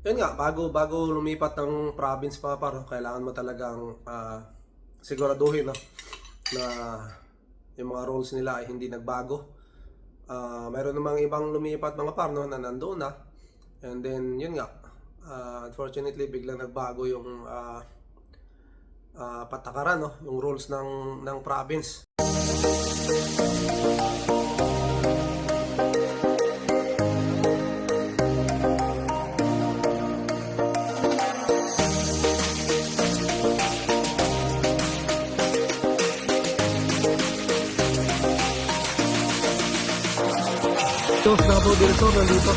Yun nga, bago lumipat ng province pa paro, kailangan mo talagang siguraduhin, no, na yung mga rules nila ay hindi nagbago. Mayroon namang ibang lumipat mga par, no, na nandoon na. And then yun nga, unfortunately biglang nagbago yung patakaran, no, yung rules ng province. So, Davao del Sur, nandito.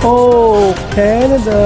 Oh, Canada!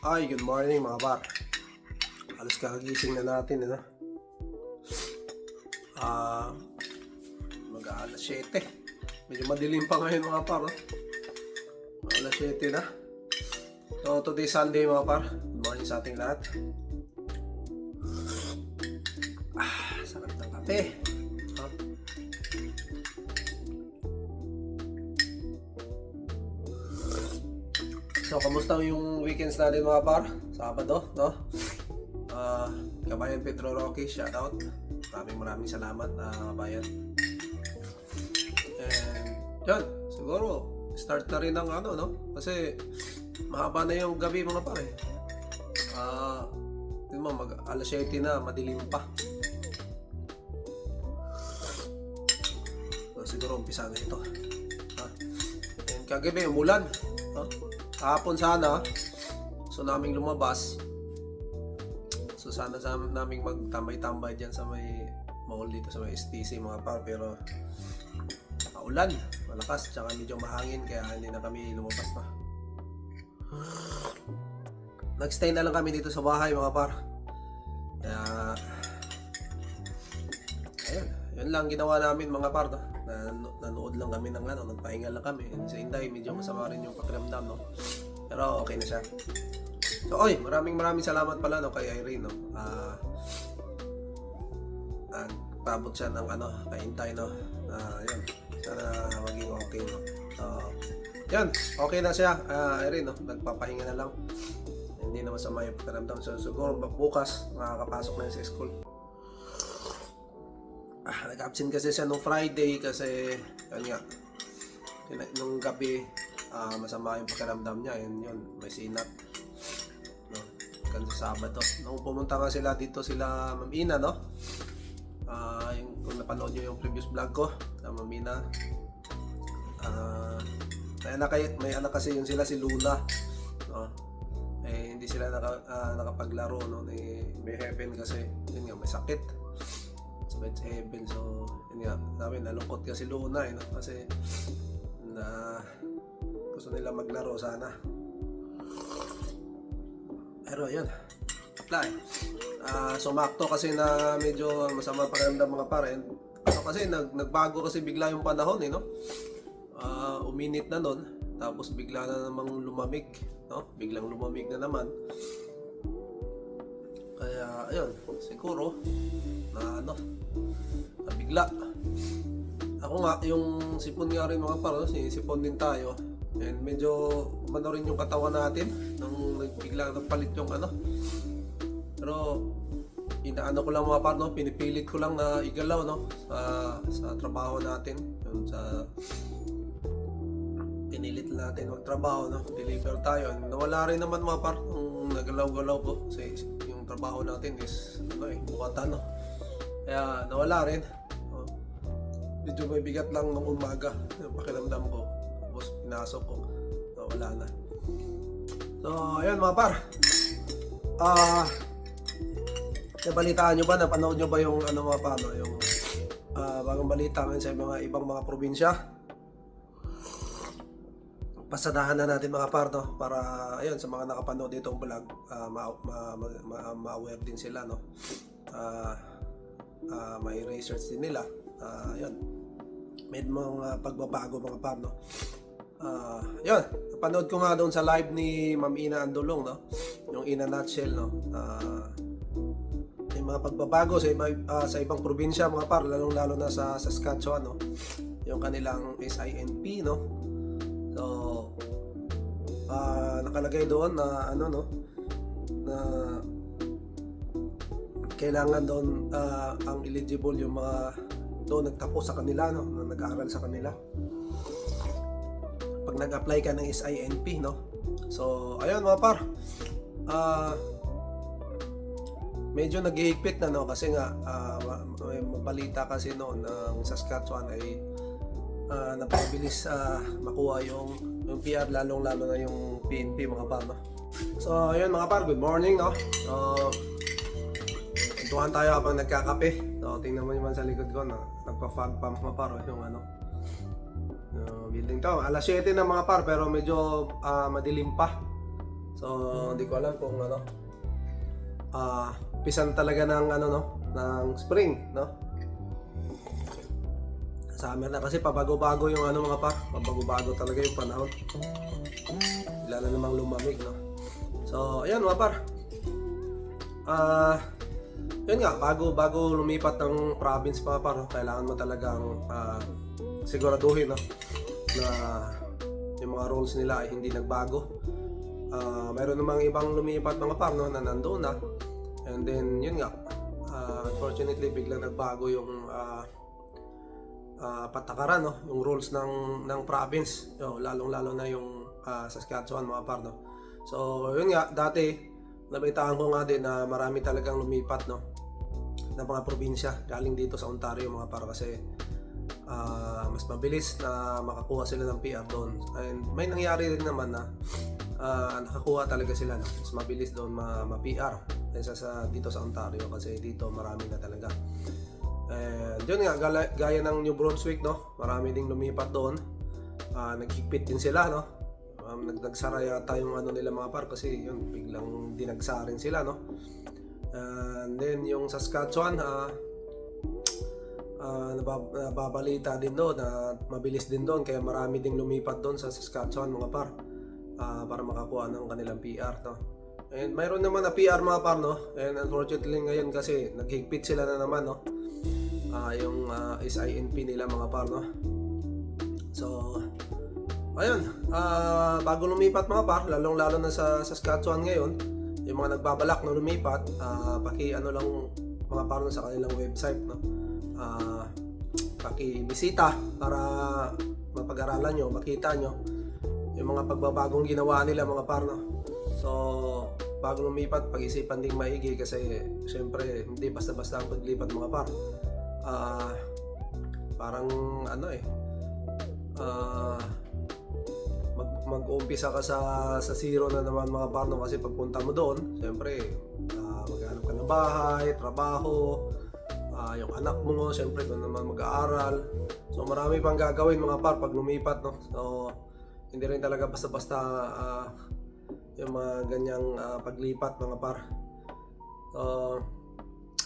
Ay, good morning mga par. Alas kakagising na natin, ano? Mag-aalas 7. Medyo madilim pa ngayon mga par, no? Alas 7 na. So, today Sunday mga par. Good morning sa ating lahat. Sarap ng kape. Huh? So, kamusta yung weekends natin mga par? Sabado, no? Kabayan Petro Rocky, shoutout. Maraming salamat, kabayan. And, yun, siguro, start na rin ng ano, no? Kasi, mahaba na yung gabi mga par, eh. Yun mo, alas 7 na, madilim pa. So, siguro, umpisa na ito. And kagabi, umulan. Kahapon sana, so naming lumabas. So sana naming magtambay-tambay dyan sa may mall dito sa may STC mga par. Pero ulan, malakas, tsaka medyo mahangin kaya hindi na kami lumabas na. Nagstay na lang kami dito sa bahay mga par. Kaya ayun, yun lang ginawa namin mga par, no? Nanood lang kami ng ano, nagpahinga lang kami. Sa Inday, medyo masama rin yung pakiramdam, no? Pero okay na siya. So, oy, maraming salamat pala, no, kay Irene, no? Nagpabot siya ng ano, kay Intay, no? Yun, sana maging okay, no? So, yun, okay na siya, Irene, no? Nagpapahinga na lang. Hindi na masama yung pakiramdam. So, siguro bukas, makakapasok na sa school. Nag-absent kasi siya nung Friday kasi yun nga, nung gabi masama yung pakiramdam niya, yun may sinat, no? hanggang sa Sabado. Nung pumunta nga sila dito sila Ma'am Ina, no? Kung napanood nyo yung previous vlog ko sa Ma'am Ina, may anak kasi yun sila, si Luna, no? Hindi sila nakapaglaro, no? May Heaven kasi yun nga, may sakit sa Heaven. So yun nga, namin nalungkot kasi Luna, no? Kasi gusto nila maglaro sana, pero yun, apply. Sumakto kasi na medyo masama pakiramdam mga pare. Kasi nagbago kasi bigla yung panahon, no? Uminit na nun, tapos bigla na namang lumamig, no? Biglang lumamig na naman. Kaya ayun, siguro na bigla. Ako nga, yung sipon nga rin mga pare, sipon din tayo. And medyo umano rin yung katawan natin nung biglang nagpalit yung pero inaano ko lang mga par, no? Pinipilit ko lang na igalaw, no? Sa trabaho natin, yung pinilit natin magtrabaho, no? Deliver tayo. Nawala rin naman mga par nung nagalaw-galaw ko kasi yung trabaho natin is bukatan, no? Kaya nawala rin. Medyo may bigat lang nung umaga yung pakiramdam ko, tapos pinasok ko, nawala na. So ayun mga par, nabalitaan nyo ba, napanood nyo ba yung mga par, no? Yung bagong balita ngayon sa mga ibang mga probinsya? Pasadahan na natin mga par, no? Para ayun, sa mga nakapanood ditong vlog, ma-aware din sila, no? May research din nila. Ayun, may mga pagbabago mga par, no? Yun, napanood ko nga doon sa live ni Ma'am Ina Andulong, no? Yung in a nutshell, no? May mga pagbabago sa ibang probinsya mga par, lalong-lalo na sa Saskatchewan, no? Yung kanilang SINP, no? So nakalagay doon na no, na kailangan doon ang eligible yung mga doon nagtapos sa kanila, no, na nag-aaral sa kanila pag nag-apply ka ng SINP, no. So ayun mga par, medyo nag-iigpit na, no, kasi nga may balita kasi noon ng Saskatchewan ay napabilis makuha yung PR, lalong-lalo na yung PNP mga par, no. So ayun mga par, good morning, no. Tuhan tayo habang nagkakape. So tingnan mo naman sa likod ko na nagpa-fog pump mga par, yung building to. Alas 7 na mga par, pero medyo madilim pa. So hindi ko alam kung pisan talaga ng ng spring, no? Summer na kasi, pabago-bago yung mga par, pabago-bago talaga yung panahon. Lalo namang lumamig, no? So ayun mga par, yun nga, bago lumipat ng province mga par, kailangan mo talagang siguraduhin, no, na yung mga rules nila ay hindi nagbago. Mayroon namang ibang lumipat mga par, no, na nandoon na, and then yun nga, unfortunately biglang nagbago yung patakaran, no, yung rules ng province, lalong-lalo na yung Saskatchewan mga par, no. So yun nga, dati nabaitaan ko nga din na marami talagang lumipat, no, ng mga probinsya galing dito sa Ontario mga par, kasi mas mabilis na makakuha sila ng PR doon. And may nangyari rin naman na nakakuha talaga sila, no, mas mabilis doon ma-PR kaysa dito sa Ontario, kasi dito marami na talaga. And yun nga, gaya ng New Brunswick, no, marami ding lumipat doon. Naghigpit din sila, no. Nagsara yata yung nila mga par, kasi yun, biglang dinagsa rin sila, no. And then yung Saskatchewan, nababalita din doon na mabilis din doon, kaya marami ding lumipat doon sa Saskatchewan mga par, para makakuha ng kanilang PR, no. And mayroon naman na PR mga par, no. And unfortunately ngayon kasi naghigpit sila na naman, no, yung SINP nila mga par, no. So ayun, bago lumipat mga par, lalong-lalo na sa Saskatchewan ngayon, yung mga nagbabalak na lumipat, lang mga par, no, sa kanilang website, no. Paki-bisita para mapag-aralan nyo, makita nyo yung mga pagbabagong ginawa nila mga par, no. So bago lumipat, pag-isipan ding maigi kasi syempre hindi basta-basta ang paglipat mga par. Parang ano mag-uumpisa ka sa zero na naman mga par, no? Kasi pagpunta mo doon, syempre maghanap ka ng bahay, trabaho, yung anak mo, syempre doon naman mag-aaral. So marami pang gagawin mga par pag lumipat, no? So hindi rin talaga basta-basta yung mga ganyang paglipat mga par.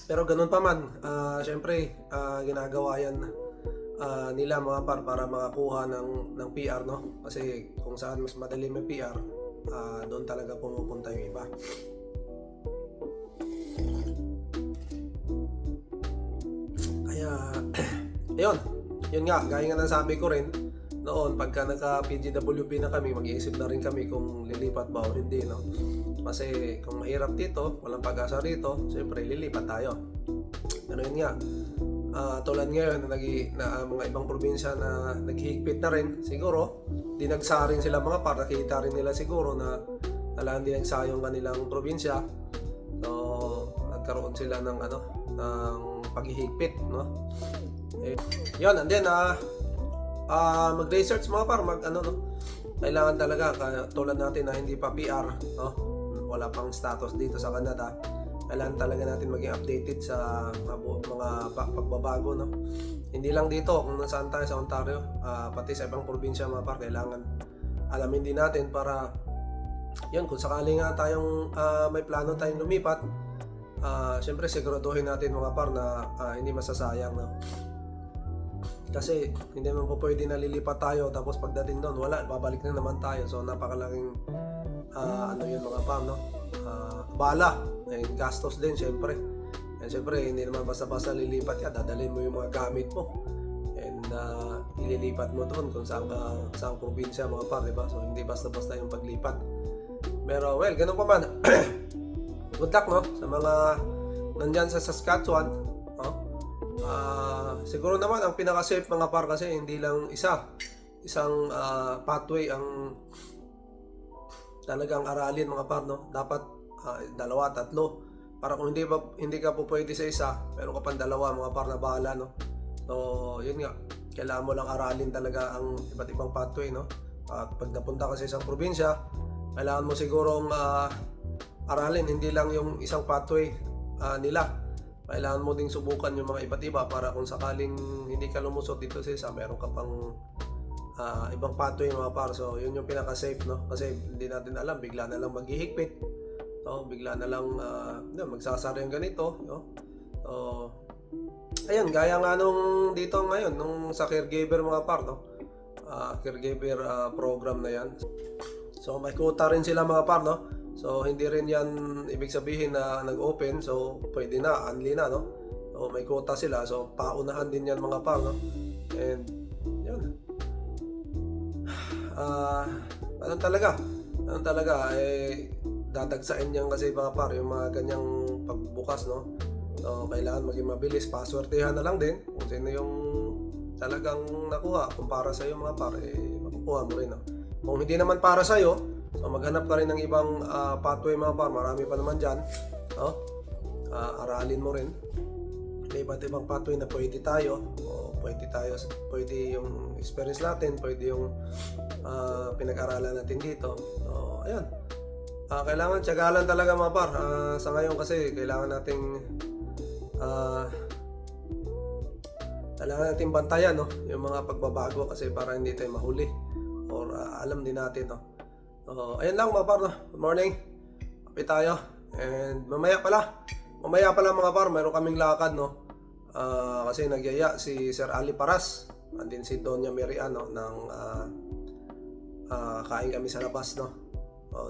Pero ganun pa man, syempre ginagawa yan nila mga par para makakuha ng PR, no? Kasi kung saan mas madali may PR, doon talaga pumupunta yung iba. Kaya yun nga, gaya nga ng sabi ko rin noon, pagka naka-PGWP na kami, mag-iisip na rin kami kung lilipat ba o hindi, no? Kasi kung mahirap dito, walang pag-asa rito, siyempre lilipat tayo. Pero yun nga, tulad ngayon na mga ibang probinsya na naghihigpit na rin, siguro dinagsa rin sila mga par, nakita rin nila siguro na talagang dinagsa yung kanilang probinsya. So nagkaroon sila ng ng paghihigpit, no? Yun, and then mag-research mga par, kailangan talaga, tulad natin na hindi pa PR, no? Wala pang status dito sa Canada, kailangan talaga natin maging updated sa mga pagbabago, no? Hindi lang dito, kung nasaan tayo sa Ontario, pati sa ibang probinsya mga par, kailangan alamin din natin para yun, kung sakali nga tayong may plano tayong lumipat, syempre siguraduhin natin mga par na hindi masasayang, no? Kasi hindi naman po pwede na lilipat tayo tapos pagdating doon wala, babalik na naman tayo. So napakalaking yun mga par, no? Bala and gastos din syempre. And syempre hindi naman basta-basta lilipat ka, dadalhin mo yung mga gamit mo and ililipat mo doon kung saan probinsya mga par, diba? So hindi basta-basta yung paglipat. Pero well, ganun pa man. Good luck, no? Sa mga nandyan sa Saskatchewan, no? Siguro naman ang pinaka-safe mga par, kasi hindi lang isang pathway ang talagang aralin mga par, no? Dapat dalawa, tatlo, para kung hindi ka po pwede sa isa, pero kapag dalawa mga par na bahala, no? So yun nga, kailangan mo lang aralin talaga ang iba't ibang pathway, no? At pag napunta ka sa isang probinsya, kailangan mo sigurong aralin hindi lang yung isang pathway nila. Kailangan mo ding subukan yung mga iba't iba para kung sakaling hindi ka lumusot dito sa isa, meron ka pang ibang pathway mga par. So yun yung pinaka-safe, no? Kasi hindi natin alam, bigla na lang maghihigpit, no? Bigla na lang magsasara yung ganito, no? So ayun, gaya nga nung dito ngayon nung sa caregiver mga par, no? Caregiver program na yan. So may quota rin sila mga par, no? So hindi rin yan ibig sabihin na nag-open, so pwede na, unli na, no? So may quota sila, so paunahan din yan mga par, no? And yun, anong talaga dadagsain yan kasi mga par, yung mga ganyang pagbukas, no? So kailangan maging mabilis, paswertehan na lang din kung sino yung talagang nakuha. Kung para sa'yo mga par, makukuha mo rin, no? Kung hindi naman para sa'yo, so maghanap ka rin ng ibang pathway mga par, marami pa naman dyan, no? Aralin mo rin may iba't ibang pathway na pwede tayo, o pwede yung experience natin, pwede yung pinag-aralan natin dito. So ayun, kailangan tiyagalan talaga mga par. Sa ngayon kasi kailangan nating bantayan, no? Yung mga pagbabago, kasi para hindi tayo mahuli or alam din natin, no? So, ayun lang mga par, no? Good morning. Kape tayo. And mamaya pala mga par, mayroon kaming lakad, no? Kasi nagyaya si Sir Ali Paras, andin si Doña Mary Ann, ng kain kami sa labas, no?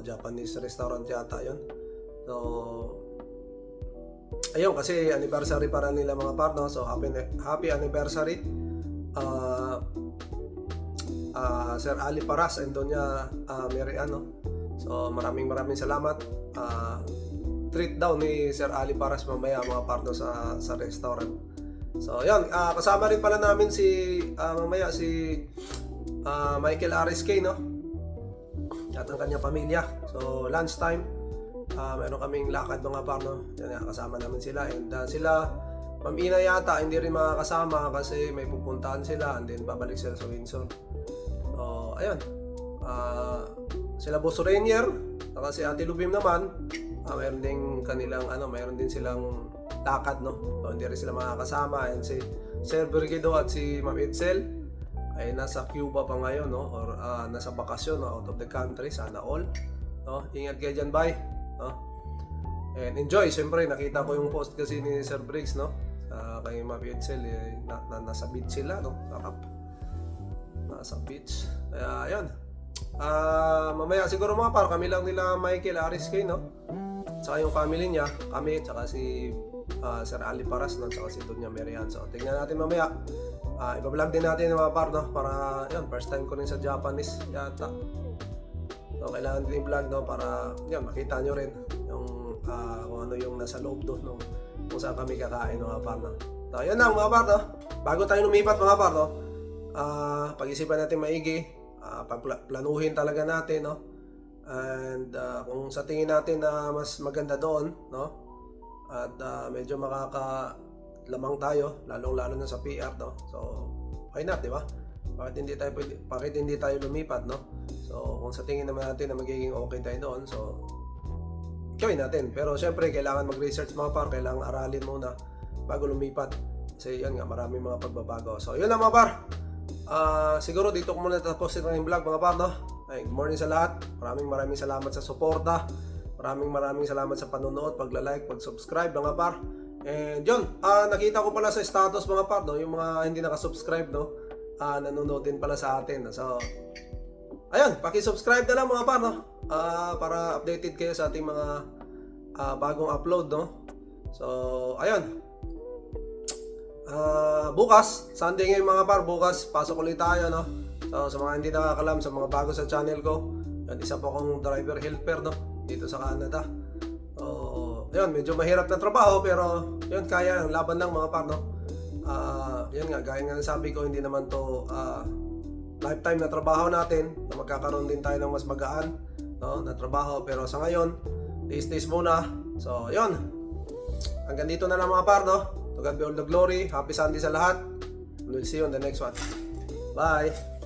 Japanese restaurant yata yun. So ayun, kasi anniversary para nila mga par, no? So happy anniversary Sir Ali Paras and Doña Mary Ann, no? So maraming salamat. Treat daw ni Sir Ali Paras mamaya mga par, no, sa restaurant. So yun, kasama rin pala namin mamaya si Michael RSK, no? At ang kanyang pamilya. So lunchtime, Meron kaming lakad mga par, no? Yan nga, kasama namin sila. And sila, Ma'am Ina yata, hindi rin makakasama kasi may pupuntahan sila and then babalik sila sa Windsor. So, ayun. Sila Boss Rainier, saka si Ate Lubim naman, mayroon din kanilang, mayroon din silang lakad, no? So, hindi rin sila makakasama. And si Sir Bergido at si Ma'am Itzel ay nasa Cuba pa ngayon, no? Or nasa bakasyon, no? Out of the country, sana all. No? Ingat kayo dyan, bye. No? And enjoy, siyempre nakita ko yung post kasi ni Sir Briggs, no? Kay Ma'am Itzel, nasa beach sila, no? Nasa beach. Kaya ayun. Mamaya siguro mga par, kami lang nila Michael Ariskay, no? Tsaka yung family niya, kami, tsaka si Sir Ali Paras, no? Tsaka si Doña Marian. So tingnan natin mamaya. Iba-vlog din natin mga par, no? Para yun, first time ko rin sa Japanese yata. So kailangan din i-vlog, no? Para yun, makita nyo rin yung kung ano yung nasa loob doon, no? Kung saan kami kakain mga par, no? So yun lang mga par, no? Bago tayo lumipat mga par, no? Pag-isipan natin maigi, planuhin talaga natin, no? And kung sa tingin natin na mas maganda doon, no? At medyo makakalamang tayo, lalong-lalo na sa PR, no? So why not, di ba? Bakit hindi tayo lumipat, no? So kung sa tingin naman natin na magiging okay tayo doon, so gawin natin. Pero syempre kailangan mag-research mga par, kailangan aralin muna bago lumipat. Kasi yan nga, maraming mga pagbabago. So yun lang mga par. Siguro dito ko muna tapusin ang vlog mga par, no? Ay, good morning sa lahat. Maraming salamat sa suporta. Maraming salamat sa panonood, pagla-like, pag-subscribe mga par. And yun, nakita ko pala sa status mga par, no? Yung mga hindi nakasubscribe, no? Nanonood din pala sa atin. So ayun, paki-subscribe na lang mga par, no? Para updated kayo sa ating mga bagong upload, no? So ayun. Bukas, Sunday ngayon mga par, bukas pasok ulit tayo, no? So sa mga hindi nakakalam, sa mga bago sa channel ko, yan, isa po akong driver helper, no? Dito sa Canada. So yun, medyo mahirap na trabaho pero yun, kaya, laban lang mga par, no? Yun nga, gaya nga sabi ko, hindi naman to lifetime na trabaho natin, na magkakaroon din tayo ng mas magaan, no, na trabaho. Pero sa ngayon, taste muna. So yun, hanggang dito na lang mga par, no? To God be all the glory. Happy Sunday sa lahat. We'll see you on the next one. Bye!